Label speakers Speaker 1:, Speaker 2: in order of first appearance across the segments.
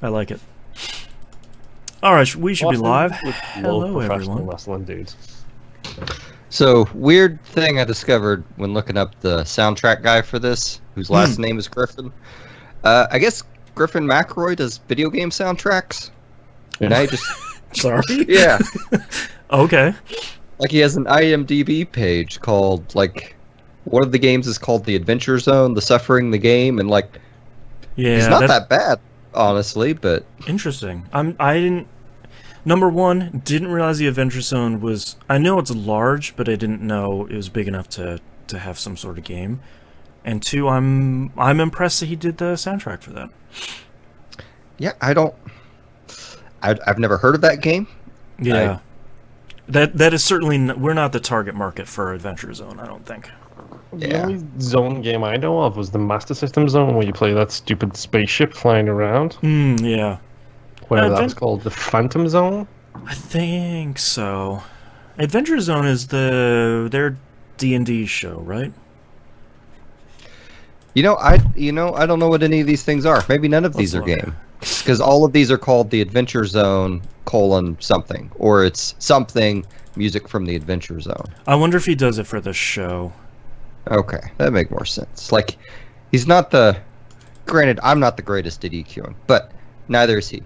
Speaker 1: I like it. All right, we should be live. Hello,
Speaker 2: professional
Speaker 1: everyone.
Speaker 2: wrestling dudes.
Speaker 3: So, weird thing I discovered when looking up the soundtrack guy for this, whose last name is Griffin. I guess Griffin McElroy does video game soundtracks. And I just...
Speaker 1: Sorry?
Speaker 3: Yeah.
Speaker 1: Okay.
Speaker 3: Like, he has an IMDb page called, like... One of the games is called The Adventure Zone, The Suffering the Game, and, like...
Speaker 1: Yeah,
Speaker 3: he's not that bad, honestly, but...
Speaker 1: Interesting. I didn't... Number one, didn't realize the Adventure Zone was... I know it's large, but I didn't know it was big enough to have some sort of game. And two, I'm impressed that he did the soundtrack for that.
Speaker 3: Yeah, I've never heard of that game.
Speaker 1: Yeah. That is certainly... We're not the target market for Adventure Zone, I don't think.
Speaker 2: The only Zone game I know of was the Master System Zone, where you play that stupid spaceship flying around.
Speaker 1: Yeah.
Speaker 2: Whatever that was called, the Phantom Zone?
Speaker 1: I think so. Adventure Zone is their D&D show, right?
Speaker 3: I don't know what any of these things are. Maybe none of these are games. Because all of these are called the Adventure Zone, something. Or it's something, music from the Adventure Zone.
Speaker 1: I wonder if he does it for the show.
Speaker 3: Okay, that'd make more sense. Like, he's not the... Granted, I'm not the greatest at EQing, but neither is he.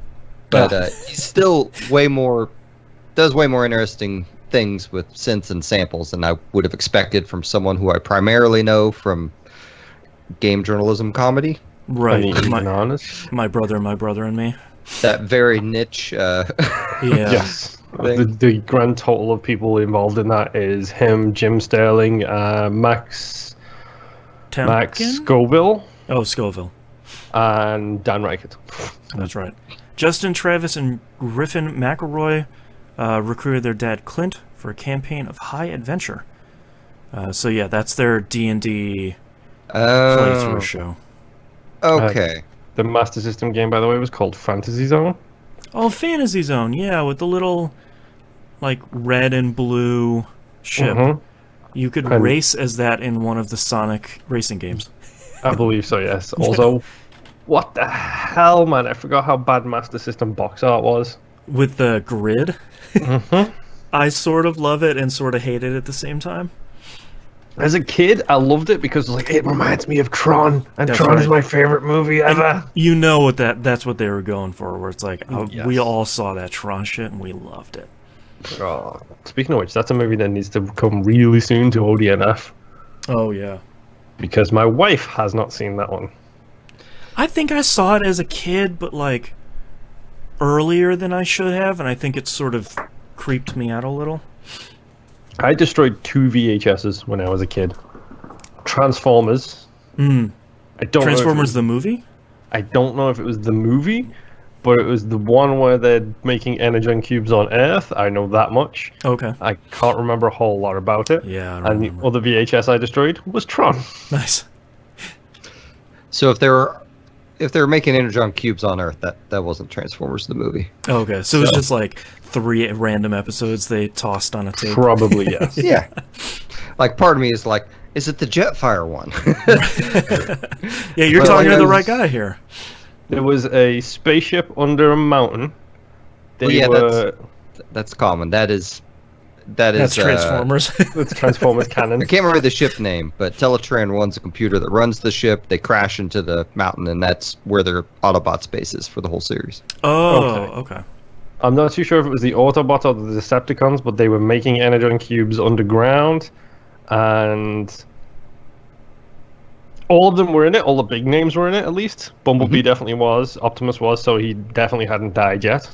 Speaker 3: But he's still does way more interesting things with synths and samples than I would have expected from someone who I primarily know from game journalism comedy.
Speaker 1: Right.
Speaker 2: Honest.
Speaker 1: My brother and me.
Speaker 3: That very niche.
Speaker 1: Yeah.
Speaker 2: Yes. The grand total of people involved in that is him, Jim Sterling, Max Scoville.
Speaker 1: Oh, Scoville.
Speaker 2: And Dan Reichert.
Speaker 1: That's right. Justin Travis and Griffin McElroy recruited their dad Clint for a campaign of high adventure. So yeah, that's their D&D playthrough show.
Speaker 3: Okay.
Speaker 2: The Master System game, by the way, was called Fantasy Zone.
Speaker 1: Oh, Fantasy Zone, yeah, with the little, like, red and blue ship.
Speaker 2: Mm-hmm.
Speaker 1: You could race as that in one of the Sonic racing games.
Speaker 2: I believe so, yes. Also, what the hell, man? I forgot how bad Master System box art was.
Speaker 1: With the grid?
Speaker 2: Mm-hmm.
Speaker 1: I sort of love it and sort of hate it at the same time.
Speaker 2: As a kid, I loved it because it reminds me of Tron, and
Speaker 1: That's
Speaker 2: Tron is
Speaker 1: right.
Speaker 2: my favorite movie ever.
Speaker 1: And you know what that's what they were going for, where it's like,
Speaker 2: Yes.
Speaker 1: we all saw that Tron shit and we loved it.
Speaker 2: Oh, speaking of which, that's a movie that needs to come really soon to ODNF.
Speaker 1: Oh, yeah.
Speaker 2: Because my wife has not seen that one.
Speaker 1: I think I saw it as a kid, but, like, earlier than I should have, and I think it sort of creeped me out a little.
Speaker 2: I destroyed 2 VHSs when I was a kid. Transformers.
Speaker 1: I don't Transformers the movie?
Speaker 2: I don't know if it was the movie, but it was the one where they're making energon cubes on Earth. I know that much.
Speaker 1: Okay.
Speaker 2: I can't remember a whole lot about it.
Speaker 1: Yeah, I don't
Speaker 2: And
Speaker 1: remember.
Speaker 2: the other VHS I destroyed was Tron.
Speaker 1: Nice.
Speaker 3: So if they were making energon cubes on Earth, that wasn't Transformers the movie.
Speaker 1: Okay, so it was just like 3 random episodes they tossed on a tape.
Speaker 2: Probably, yes.
Speaker 3: Yeah. Like, part of me is like, is it the Jetfire one?
Speaker 1: Yeah, you're
Speaker 3: But,
Speaker 1: talking
Speaker 3: like,
Speaker 1: to the right guy here.
Speaker 2: There was a spaceship under a mountain.
Speaker 3: That's common. That's
Speaker 1: Transformers.
Speaker 2: It's Transformers canon.
Speaker 3: I can't remember the ship name, but Teletran runs a computer that runs the ship. They crash into the mountain, and that's where their Autobots base is for the whole series.
Speaker 1: Oh, okay.
Speaker 2: I'm not too sure if it was the Autobots or the Decepticons, but they were making energon cubes underground, and all of them were in it. All the big names were in it, at least. Bumblebee definitely was. Optimus was, so he definitely hadn't died yet.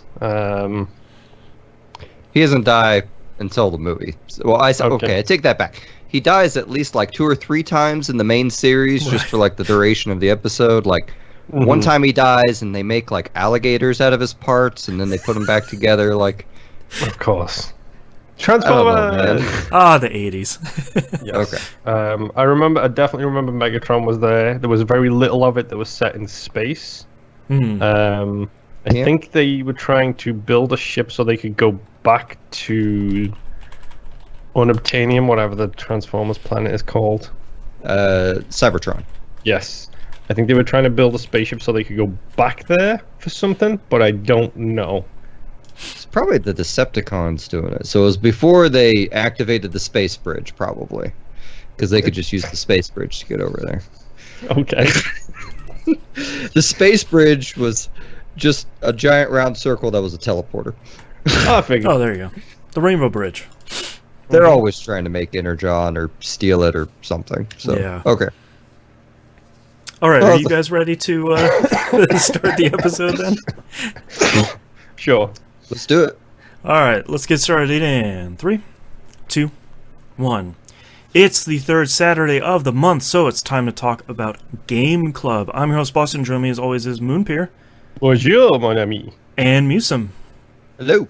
Speaker 3: He doesn't die until the movie. Well, I take that back. He dies at least like 2 or 3 times in the main series, just for like the duration of the episode. Like, one time he dies, and they make like alligators out of his parts, and then they put them back together. Like,
Speaker 2: Of course.
Speaker 3: Transformers!
Speaker 1: The 80s.
Speaker 2: Yes.
Speaker 3: Okay.
Speaker 2: I definitely remember Megatron was there. There was very little of it that was set in space. I think they were trying to build a ship so they could go back to Unobtainium, whatever the Transformers planet is called.
Speaker 3: Cybertron.
Speaker 2: Yes. I think they were trying to build a spaceship so they could go back there for something, but I don't know.
Speaker 3: It's probably the Decepticons doing it. So it was before they activated the space bridge, probably. Because they could just use the space bridge to get over there.
Speaker 2: Okay.
Speaker 3: The space bridge was just a giant round circle that was a teleporter.
Speaker 2: I figured.
Speaker 1: Oh, there you go. The Rainbow Bridge.
Speaker 3: They're always trying to make Energon or steal it or something. So,
Speaker 1: Yeah.
Speaker 3: okay.
Speaker 1: All right, are you guys ready to start the episode then?
Speaker 2: Sure.
Speaker 3: Let's do it.
Speaker 1: All right, let's get started in 3, 2, 1. It's the third Saturday of the month, so it's time to talk about Game Club. I'm your host, Boston. Joining me as always is Moonpier.
Speaker 2: Bonjour, mon ami.
Speaker 1: And Musum.
Speaker 3: Hello.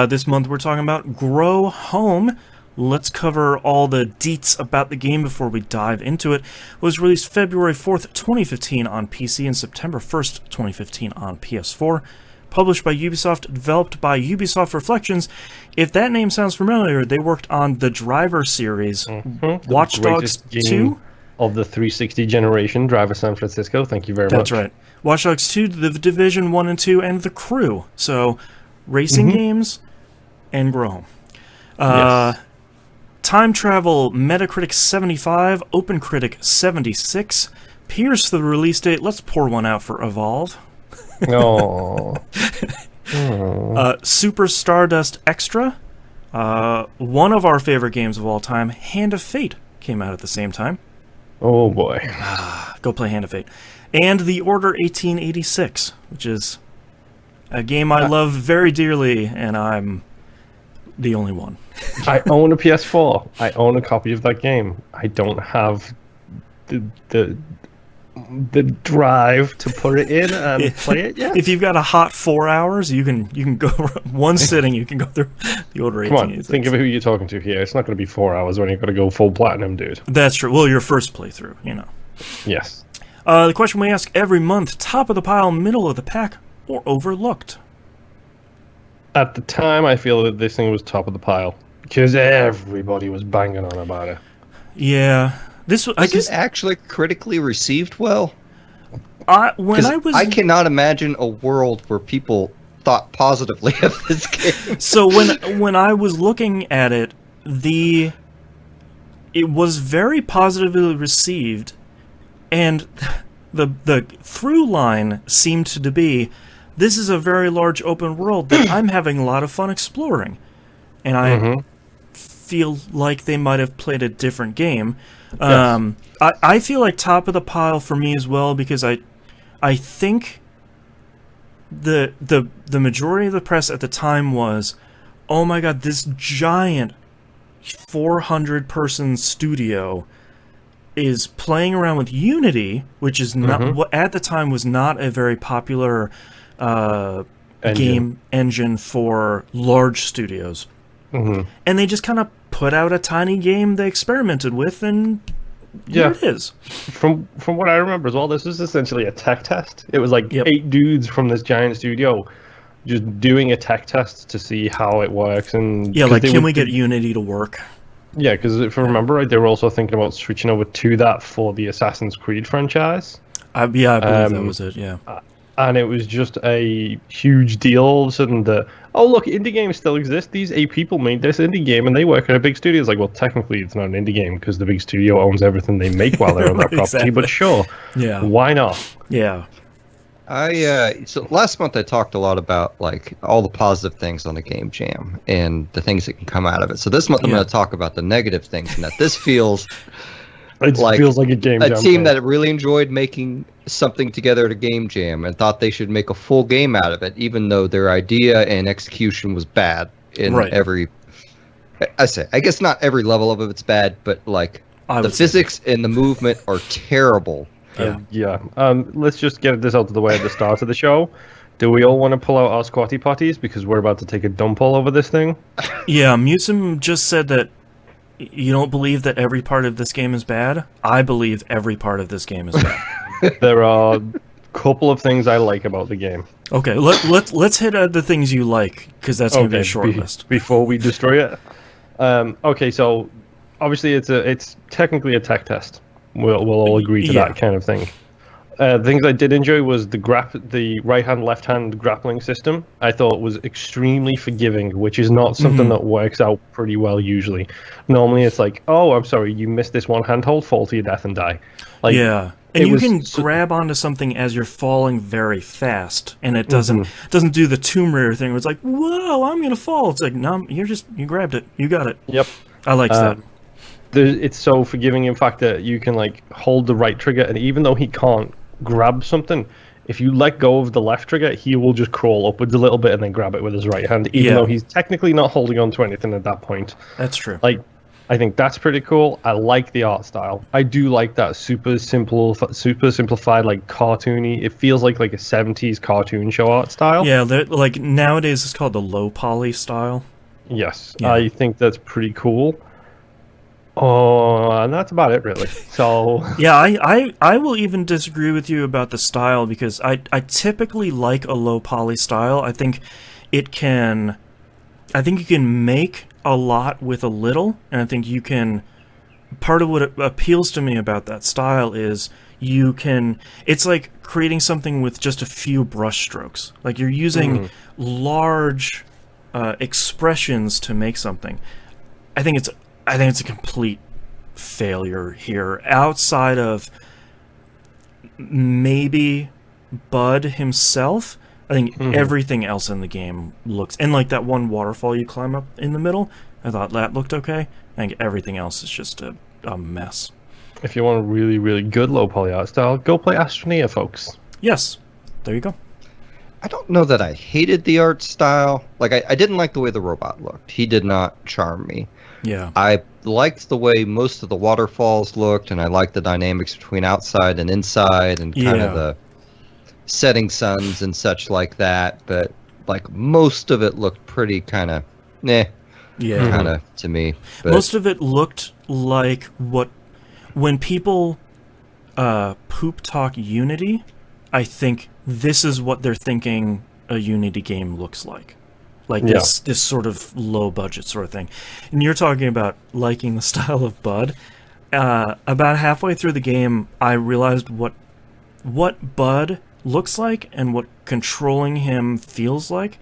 Speaker 1: This month we're talking about Grow Home. Let's cover all the deets about the game before we dive into it. It was released February 4th, 2015 on PC and September 1st, 2015 on PS4. Published by Ubisoft, developed by Ubisoft Reflections. If that name sounds familiar, they worked on the Driver series, Watch Dogs 2.
Speaker 2: Of the 360 generation, Driver San Francisco. Thank you very much.
Speaker 1: That's right. Watch Dogs 2, The Division 1 and 2, and The Crew. So, racing games and Grow Home.
Speaker 2: Yes.
Speaker 1: Time Travel, Metacritic 75, OpenCritic 76. Here's the release date. Let's pour one out for Evolve.
Speaker 2: Oh.
Speaker 1: Super Stardust Extra, one of our favorite games of all time, Hand of Fate, came out at the same time.
Speaker 2: Oh boy.
Speaker 1: Go play Hand of Fate. And The Order 1886, which is a game I love very dearly, and I'm the only one.
Speaker 2: I own a PS4. I own a copy of that game. I don't have the drive to put it in and play it yet.
Speaker 1: If you've got a hot 4 hours, you can go one sitting. You can go through The Order 1886.
Speaker 2: Come on, think of who you're talking to here. It's not going to be 4 hours when you've got to go full platinum, dude.
Speaker 1: That's true. Well, your first playthrough, you know.
Speaker 2: Yes.
Speaker 1: The question we ask every month: top of the pile, middle of the pack, or overlooked?
Speaker 2: At the time, I feel that this thing was top of the pile because everybody was banging on about it.
Speaker 1: Yeah. This I guess
Speaker 3: Is it actually critically received well?
Speaker 1: I
Speaker 3: cannot imagine a world where people thought positively of this game.
Speaker 1: So when I was looking at it, it was very positively received, and the through line seemed to be, this is a very large open world that I'm having a lot of fun exploring, and I feel like they might have played a different game.
Speaker 2: Yes.
Speaker 1: I feel like top of the pile for me as well, because I think the majority of the press at the time was, oh my god, this giant 400-person studio is playing around with Unity, which is not what at the time was not a very popular game engine for large studios. And they just kind of put out a tiny game they experimented with, and here it is.
Speaker 2: From what I remember as well, this was essentially a tech test. It was like 8 dudes from this giant studio just doing a tech test to see how it works. And
Speaker 1: yeah, like, can we get Unity to work?
Speaker 2: Yeah, because if I remember right, they were also thinking about switching over to that for the Assassin's Creed franchise.
Speaker 1: I believe that was it, yeah.
Speaker 2: And it was just a huge deal all of a sudden that, oh look, indie games still exist. These 8 people made this indie game and they work at a big studio. It's like, well, technically it's not an indie game because the big studio owns everything they make while they're on that property, but sure.
Speaker 1: Yeah.
Speaker 2: Why not?
Speaker 1: Yeah.
Speaker 3: So last month I talked a lot about like all the positive things on the game jam and the things that can come out of it. So this month I'm going to talk about the negative things, and that this feels
Speaker 2: feels like a game jam
Speaker 3: team that really enjoyed making something together at a game jam and thought they should make a full game out of it, even though their idea and execution was bad in every. I guess not every level of it's bad, but like the physics and the movement are terrible.
Speaker 2: Let's just get this out of the way at the start of the show. Do we all want to pull out our squatty potties because we're about to take a dump all over this thing?
Speaker 1: Yeah, Musum just said that you don't believe that every part of this game is bad. I believe every part of this game is bad.
Speaker 2: There are a couple of things I like about the game.
Speaker 1: Okay, let's hit the things you like, because that's going to be a short list.
Speaker 2: Before we destroy it. Okay, so obviously it's technically a tech test. We'll all agree to that kind of thing. Things I did enjoy was the right-hand, left-hand grappling system. I thought was extremely forgiving, which is not something that works out pretty well usually. Normally, it's like, oh, I'm sorry, you missed this one handhold, fall to your death and die. Like,
Speaker 1: yeah, and you can grab onto something as you're falling very fast, and it doesn't do the Tomb Raider thing where it's like, whoa, I'm gonna fall. It's like, no, you grabbed it, you got it.
Speaker 2: Yep,
Speaker 1: I like that.
Speaker 2: It's so forgiving, in fact, that you can like hold the right trigger, and even though he can't grab something, if you let go of the left trigger, he will just crawl upwards a little bit and then grab it with his right hand, even though he's technically not holding on to anything at that point.
Speaker 1: That's true.
Speaker 2: Like, I think that's pretty cool. I like the art style. I do like that super simplified, like cartoony. It feels like a 70s cartoon show art style.
Speaker 1: Yeah, like nowadays it's called the low poly style.
Speaker 2: Yes, yeah. I think that's pretty cool. Oh, and that's about it, really. So
Speaker 1: yeah, I will even disagree with you about the style, because I typically like a low poly style. I think you can make a lot with a little, and I think you can. Part of what appeals to me about that style is it's like creating something with just a few brush strokes. Like you're using large expressions to make something. I think it's a complete failure here. Outside of maybe Bud himself, I think everything else in the game looks... And like that one waterfall you climb up in the middle, I thought that looked okay. I think everything else is just a mess.
Speaker 2: If you want a really, really good low poly art style, go play Astroneer, folks.
Speaker 1: Yes. There you go.
Speaker 3: I don't know that I hated the art style. Like, I didn't like the way the robot looked. He did not charm me.
Speaker 1: Yeah.
Speaker 3: I liked the way most of the waterfalls looked, and I liked the dynamics between outside and inside, and kind of the setting suns and such like that. But like most of it looked pretty kind of kind of to me. But
Speaker 1: most of it looked like when people poop talk Unity, I think this is what they're thinking a Unity game looks like. Like this sort of low budget sort of thing. And you're talking about liking the style of Bud. About halfway through the game, I realized what Bud looks like and what controlling him feels like.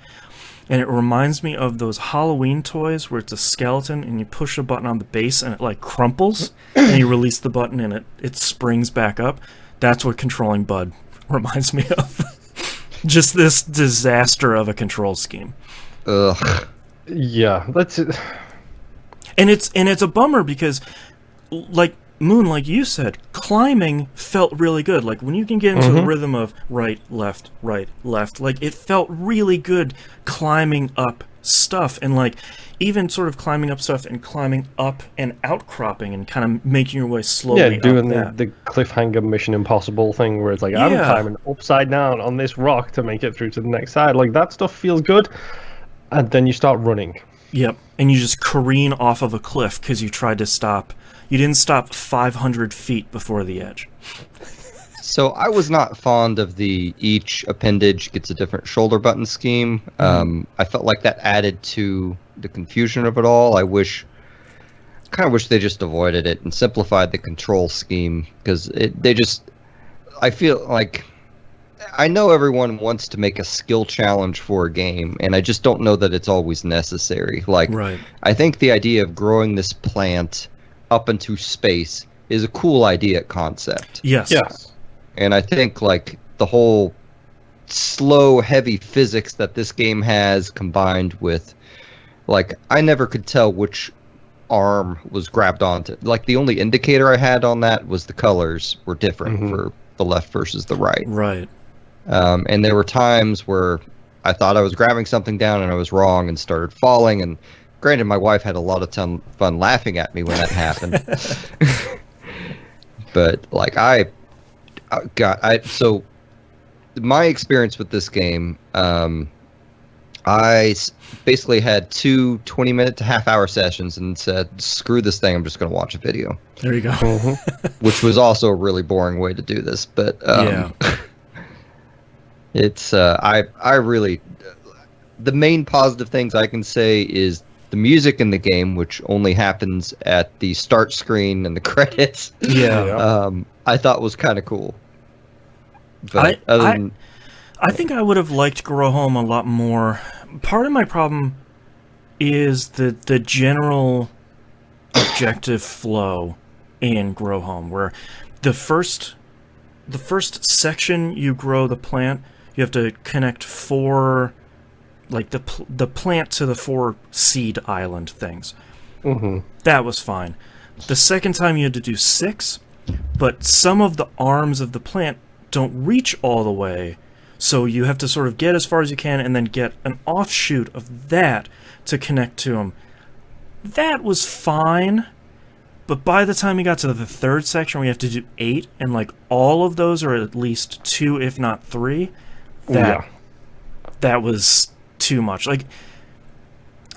Speaker 1: And it reminds me of those Halloween toys where it's a skeleton and you push a button on the base and it like crumples and you release the button and it springs back up. That's what controlling Bud reminds me of. Just this disaster of a control scheme.
Speaker 3: Ugh.
Speaker 2: Yeah, that's it.
Speaker 1: And it's a bummer because, like Moon, like you said, climbing felt really good. Like when you can get into the rhythm of right, left, like it felt really good climbing up stuff, and like even sort of climbing up stuff and climbing up and outcropping and kind of making your way slowly.
Speaker 2: Yeah, doing the cliffhanger Mission Impossible thing where it's like, I'm climbing upside down on this rock to make it through to the next side. Like that stuff feels good. And then you start running.
Speaker 1: Yep, and you just careen off of a cliff because you tried to stop. You didn't stop 500 feet before the edge.
Speaker 3: So I was not fond of the each appendage gets a different shoulder button scheme. I felt like that added to the confusion of it all. I kind of wish they just avoided it and simplified the control scheme, because I feel like... I know everyone wants to make a skill challenge for a game, and I just don't know that it's always necessary. Like, I think the idea of growing this plant up into space is a cool idea concept.
Speaker 1: Yes.
Speaker 3: And I think, like, the whole slow, heavy physics that this game has, combined with, like, I never could tell which arm was grabbed onto. Like, the only indicator I had on that was the colors were different for the left versus the right.
Speaker 1: Right.
Speaker 3: And there were times where I thought I was grabbing something down and I was wrong and started falling. And granted, my wife had a lot of fun laughing at me when that happened. But like so my experience with this game, I basically had 2 20-minute to half-hour sessions and said, screw this thing, I'm just going to watch a video.
Speaker 1: There you go.
Speaker 3: Which was also a really boring way to do this. But it's I really, the main positive things I can say is the music in the game, which only happens at the start screen and the credits.
Speaker 1: I
Speaker 3: thought was kind of cool. But
Speaker 1: I think I would have liked Grow Home a lot more. Part of my problem is the general objective flow in Grow Home, where the first section you grow the plant, you have to connect 4, like the plant to the 4 seed island things.
Speaker 2: Mm-hmm.
Speaker 1: That was fine. The second time you had to do 6, but some of the arms of the plant don't reach all the way, so you have to sort of get as far as you can and then get an offshoot of that to connect to them. That was fine, but by the time you got to the 3rd section where you have to do 8, and like all of those are at least 2, if not 3, that was too much. Like,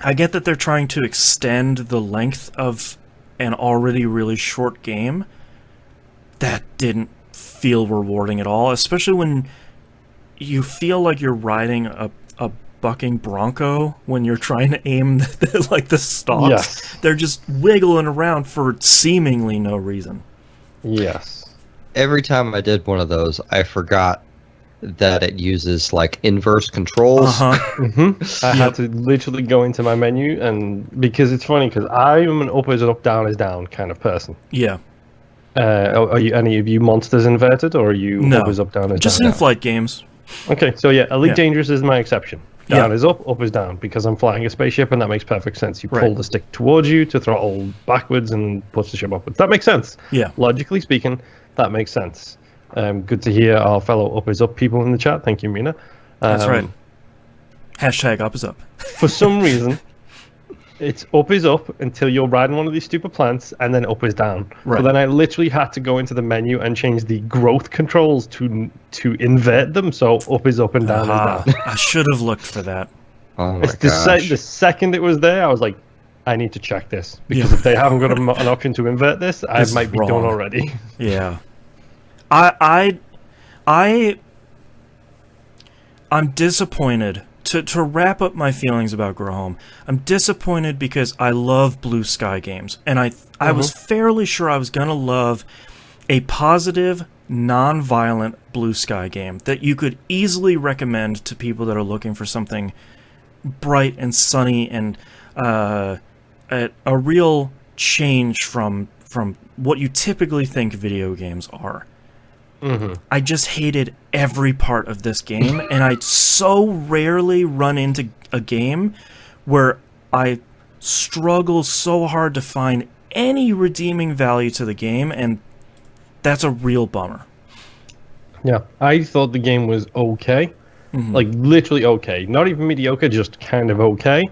Speaker 1: I get that they're trying to extend the length of an already really short game. That didn't feel rewarding at all, especially when you feel like you're riding a bucking bronco when you're trying to aim the stalks.
Speaker 2: Yes.
Speaker 1: They're just wiggling around for seemingly no reason.
Speaker 2: Yes.
Speaker 3: Every time I did one of those, I forgot that it uses like inverse controls.
Speaker 2: Mm-hmm. I had to literally go into my menu, and because it's funny, because I am an up is up, down is down kind of person.
Speaker 1: Yeah.
Speaker 2: Are you any of you monsters inverted, or are you
Speaker 1: No.
Speaker 2: up is up, down is
Speaker 1: Just
Speaker 2: down?
Speaker 1: in-flight games.
Speaker 2: Okay, so yeah, Elite
Speaker 1: Yeah.
Speaker 2: Dangerous is my exception. Down is up is down, because I'm flying a spaceship, and that makes perfect sense. You pull
Speaker 1: Right.
Speaker 2: the stick towards you to throttle backwards and push the ship upwards. That makes sense.
Speaker 1: Yeah.
Speaker 2: Logically speaking, that makes sense. Good to hear our fellow up is up people in the chat. Thank you, Mina.
Speaker 1: That's right. Hashtag up is up.
Speaker 2: For some reason, it's up is up until you're riding one of these stupid plants, and then up is down.
Speaker 1: Right.
Speaker 2: So then I literally had to go into the menu and change the growth controls to invert them. So up is up and down is down.
Speaker 1: I should have looked for that.
Speaker 3: Oh my
Speaker 2: It's
Speaker 3: gosh.
Speaker 2: the second it was there, I was like, I need to check this, because if they haven't got an option to invert this, I
Speaker 1: This is
Speaker 2: might be
Speaker 1: wrong.
Speaker 2: done already.
Speaker 1: Yeah. I'm disappointed. To wrap up my feelings about Grow Home, I'm disappointed because I love Blue Sky games, and I was fairly sure I was gonna love a positive, non-violent Blue Sky game that you could easily recommend to people that are looking for something bright and sunny and a real change from what you typically think video games are. I just hated every part of this game, and I so rarely run into a game where I struggle so hard to find any redeeming value to the game, and that's a real bummer.
Speaker 2: Yeah, I thought the game was okay. Like, literally okay. Not even mediocre, just kind of okay.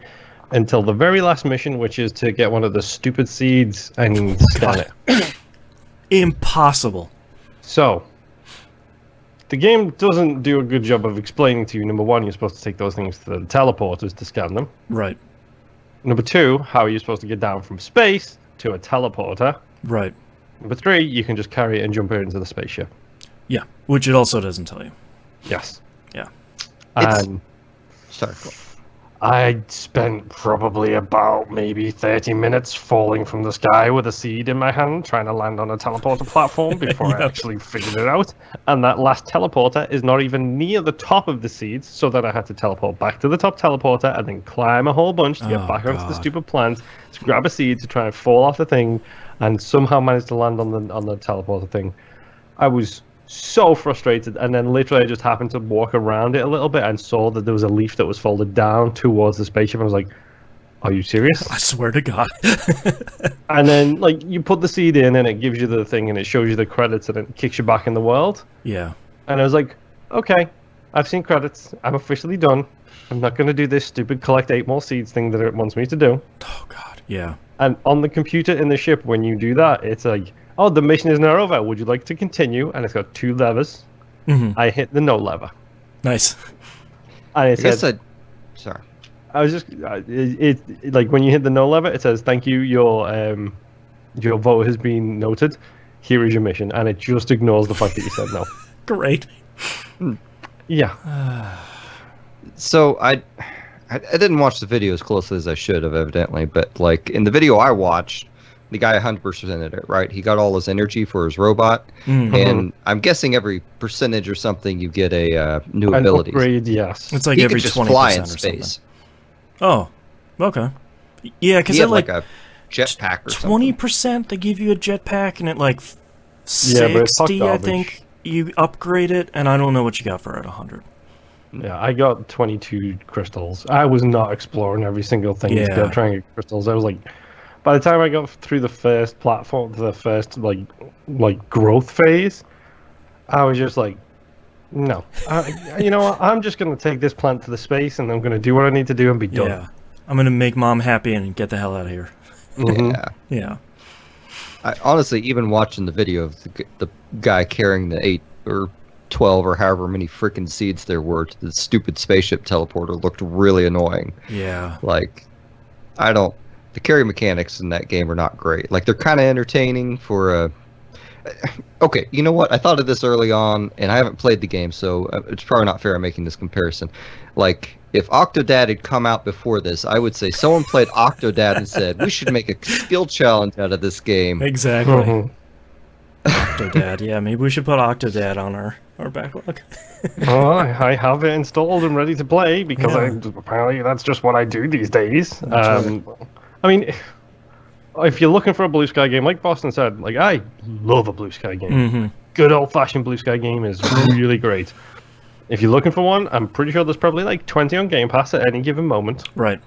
Speaker 2: Until the very last mission, which is to get one of the stupid seeds and scan it.
Speaker 1: Impossible.
Speaker 2: So, the game doesn't do a good job of explaining to you, number one, you're supposed to take those things to the teleporters to scan them.
Speaker 1: Right.
Speaker 2: Number two, how are you supposed to get down from space to a teleporter?
Speaker 1: Right.
Speaker 2: Number three, you can just carry it and jump it into the spaceship.
Speaker 1: Yeah. Which it also doesn't tell you.
Speaker 2: Yes.
Speaker 1: Yeah.
Speaker 2: And
Speaker 3: Sorry.
Speaker 2: I spent probably about maybe 30 minutes falling from the sky with a seed in my hand, trying to land on a teleporter platform before I actually figured it out. And that last teleporter is not even near the top of the seeds, so that I had to teleport back to the top teleporter and then climb a whole bunch to get back onto the stupid plant to grab a seed to try and fall off the thing, and somehow manage to land on the teleporter thing. I was so frustrated, and then literally I just happened to walk around it a little bit and saw that there was a leaf that was folded down towards the spaceship. I was like, are you serious?
Speaker 1: I swear to God.
Speaker 2: And then, like, you put the seed in and it gives you the thing and it shows you the credits and it kicks you back in the world.
Speaker 1: Yeah.
Speaker 2: And I was like, okay, I've seen credits. I'm officially done. I'm not going to do this stupid collect 8 more seeds thing that it wants me to do.
Speaker 1: Oh, God. Yeah.
Speaker 2: And on the computer in the ship, when you do that, it's like, oh, the mission is now over. Would you like to continue? And it's got 2 levers. I hit the no lever.
Speaker 1: Nice.
Speaker 2: And it said,
Speaker 3: sorry.
Speaker 2: I was just, it like when you hit the no lever, it says, thank you, your vote has been noted. Here is your mission. And it just ignores the fact that you said no.
Speaker 1: Great.
Speaker 2: Yeah.
Speaker 3: So I didn't watch the video as closely as I should have, evidently, but like in the video I watched, the guy 100%ed it, right? He got all his energy for his robot, and I'm guessing every percentage or something you get a new ability.
Speaker 2: Upgrade, yes.
Speaker 1: It's like
Speaker 3: He
Speaker 1: every
Speaker 3: could just
Speaker 1: 20%
Speaker 3: fly in
Speaker 1: or
Speaker 3: space.
Speaker 1: something. Oh, okay. Yeah, because
Speaker 3: He
Speaker 1: it
Speaker 3: had like a jetpack or
Speaker 1: 20% they give you a jetpack, and at like
Speaker 2: Yeah, but it's hot
Speaker 1: 60, I
Speaker 2: garbage.
Speaker 1: think you upgrade it, and I don't know what you got for it at 100.
Speaker 2: Yeah, I got 22 crystals. I was not exploring every single thing to
Speaker 1: Yeah.
Speaker 2: get trying to get crystals. I was like, by the time I got through the first platform, the first like growth phase, I was just like, no. You know what? I'm just gonna take this plant to the space, and I'm gonna do what I need to do and be done.
Speaker 1: Yeah. I'm going to make mom happy and get the hell out of here.
Speaker 3: Yeah.
Speaker 1: Yeah.
Speaker 3: I honestly, even watching the video of the guy carrying the 8 or 12 or however many freaking seeds there were to the stupid spaceship teleporter looked really annoying.
Speaker 1: Yeah.
Speaker 3: Like, the carry mechanics in that game are not great. Like, they're kind of entertaining for a... Okay, you know what? I thought of this early on, and I haven't played the game, so it's probably not fair I'm making this comparison. Like, if Octodad had come out before this, I would say someone played Octodad and said, we should make a skill challenge out of this game.
Speaker 1: Exactly. Octodad. Yeah, maybe we should put Octodad on our backlog.
Speaker 2: Oh, I have it installed and ready to play because apparently that's just what I do these days.
Speaker 1: Right.
Speaker 2: I mean, if you're looking for a Blue Sky game, like Boston said, like I love a Blue Sky game. Good old-fashioned Blue Sky game is really great. If you're looking for one, I'm pretty sure there's probably like 20 on Game Pass at any given moment.
Speaker 1: Right.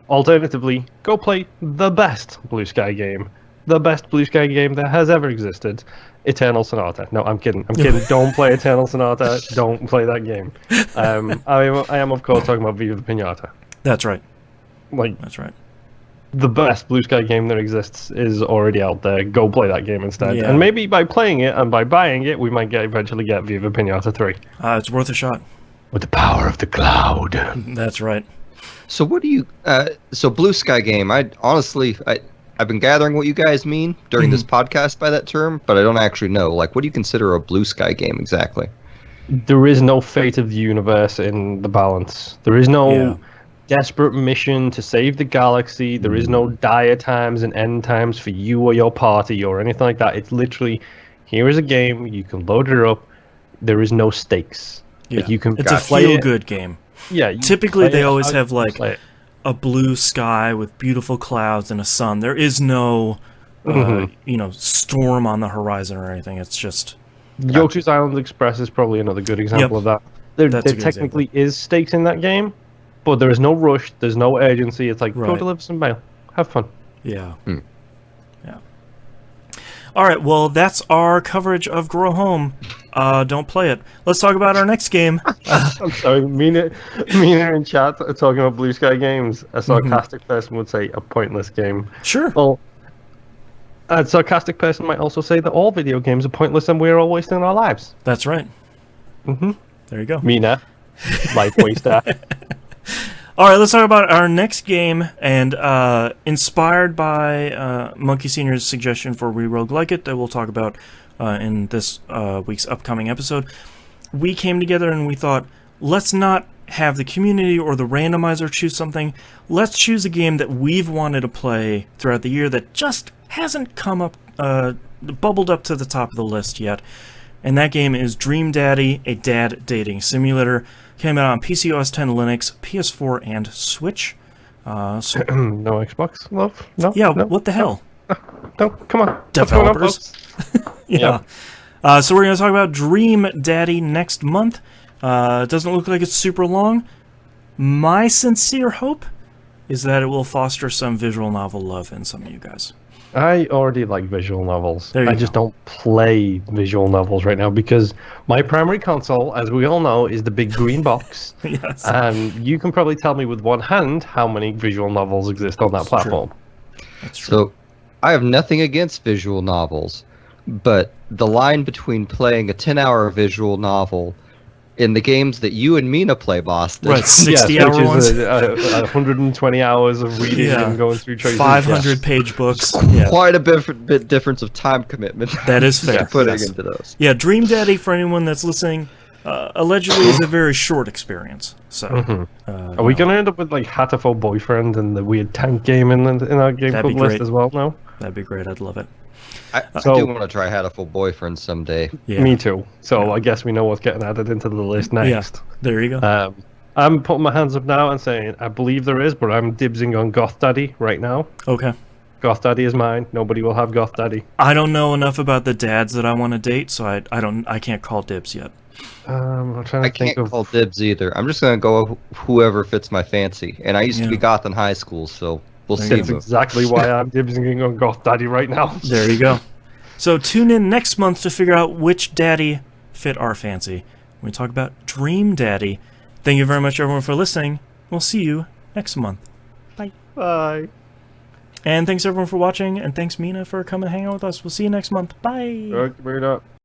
Speaker 2: Alternatively, go play the best Blue Sky game. The best Blue Sky game that has ever existed. Eternal Sonata. No, I'm kidding. Don't play Eternal Sonata. Don't play that game. I am, of course, talking about Viva the Pinata.
Speaker 1: That's right.
Speaker 2: Like,
Speaker 1: That's right.
Speaker 2: the best Blue Sky game that exists is already out there. Go play that game instead.
Speaker 1: Yeah.
Speaker 2: And maybe by playing it and by buying it, we might eventually get Viva Pinata 3.
Speaker 1: It's worth a shot.
Speaker 2: With the power of the cloud.
Speaker 1: That's right.
Speaker 3: So what do you... so Blue Sky game, I've been gathering what you guys mean during this podcast by that term, but I don't actually know. Like, what do you consider a Blue Sky game exactly?
Speaker 2: There is no fate of the universe in the balance. There is no desperate mission to save the galaxy. There is no dire times and end times for you or your party or anything like that. It's literally, here is a game, you can load it up. There is no stakes.
Speaker 1: Yeah.
Speaker 2: Like, you can
Speaker 1: It's a feel-good game.
Speaker 2: Yeah.
Speaker 1: Typically, they always have, like, a blue sky with beautiful clouds and a sun. There is no, storm on the horizon or anything. It's just...
Speaker 2: Yoshi's Island Express is probably another good example of that. There technically is stakes in that game, but there is no rush. There's no urgency. It's like, go deliver some mail. Have fun.
Speaker 1: Yeah. Yeah. All right, well, that's our coverage of Grow Home. Don't play it. Let's talk about our next game.
Speaker 2: I'm sorry, Mina in chat are talking about Blue Sky games. A sarcastic person would say a pointless game.
Speaker 1: Sure.
Speaker 2: Well, a sarcastic person might also say that all video games are pointless and we're all wasting our lives.
Speaker 1: That's right. There you go.
Speaker 2: Mina, life waster.
Speaker 1: All right, let's talk about our next game, and inspired by Monkey Senior's suggestion for We Rogue Like It that we'll talk about in this week's upcoming episode, we came together and we thought, let's not have the community or the randomizer choose something. Let's choose a game that we've wanted to play throughout the year that just hasn't come up, bubbled up to the top of the list yet. And that game is Dream Daddy, a dad dating simulator. Came out on PC OS X, Linux, PS4, and Switch.
Speaker 2: No Xbox, love? No?
Speaker 1: Yeah,
Speaker 2: no,
Speaker 1: what the hell?
Speaker 2: No, come on.
Speaker 1: Developers. Yeah. So we're going to talk about Dream Daddy next month. It doesn't look like it's super long. My sincere hope is that it will foster some visual novel love in some of you guys.
Speaker 2: I already like visual novels.
Speaker 1: I
Speaker 2: just don't play visual novels right now because my primary console, as we all know, is the big green box.
Speaker 1: Yes.
Speaker 2: And you can probably tell me with one hand how many visual novels exist on that platform.
Speaker 1: That's true.
Speaker 3: So, I have nothing against visual novels, but the line between playing a 10-hour visual novel in the games that you and Mina play, Boston.
Speaker 1: Right, 60-hour ones.
Speaker 2: 120 hours of reading and going through choices.
Speaker 1: 500-page books.
Speaker 3: Quite a bit difference of time commitment.
Speaker 1: That is fair.
Speaker 3: Putting into those.
Speaker 1: Yeah, Dream Daddy, for anyone that's listening, allegedly is a very short experience. So,
Speaker 2: are we going to end up with like Hatterful Boyfriend and the weird tank game in our game club list as well? No.
Speaker 1: That'd be great. I'd love it.
Speaker 3: I do want to try Hatful Boyfriend someday.
Speaker 1: Yeah.
Speaker 2: Me too. So I guess we know what's getting added into the list next.
Speaker 1: Yeah. There you go.
Speaker 2: I'm putting my hands up now and saying I believe there is, but I'm dibsing on Goth Daddy right now.
Speaker 1: Okay.
Speaker 2: Goth Daddy is mine. Nobody will have Goth Daddy.
Speaker 1: I don't know enough about the dads that I want to date, so I can't call dibs yet.
Speaker 2: I'm trying to think
Speaker 3: can't call dibs either. I'm just gonna go whoever fits my fancy. And I used to be goth in high school, so we'll see.
Speaker 2: That's exactly why I'm dibsing on Goth Daddy right now.
Speaker 1: There you go. So tune in next month to figure out which daddy fit our fancy. We talk about Dream Daddy. Thank you very much, everyone, for listening. We'll see you next month. Bye.
Speaker 2: Bye.
Speaker 1: And thanks, everyone, for watching. And thanks, Mina, for coming and hang out with us. We'll see you next month. Bye.
Speaker 2: Weird up.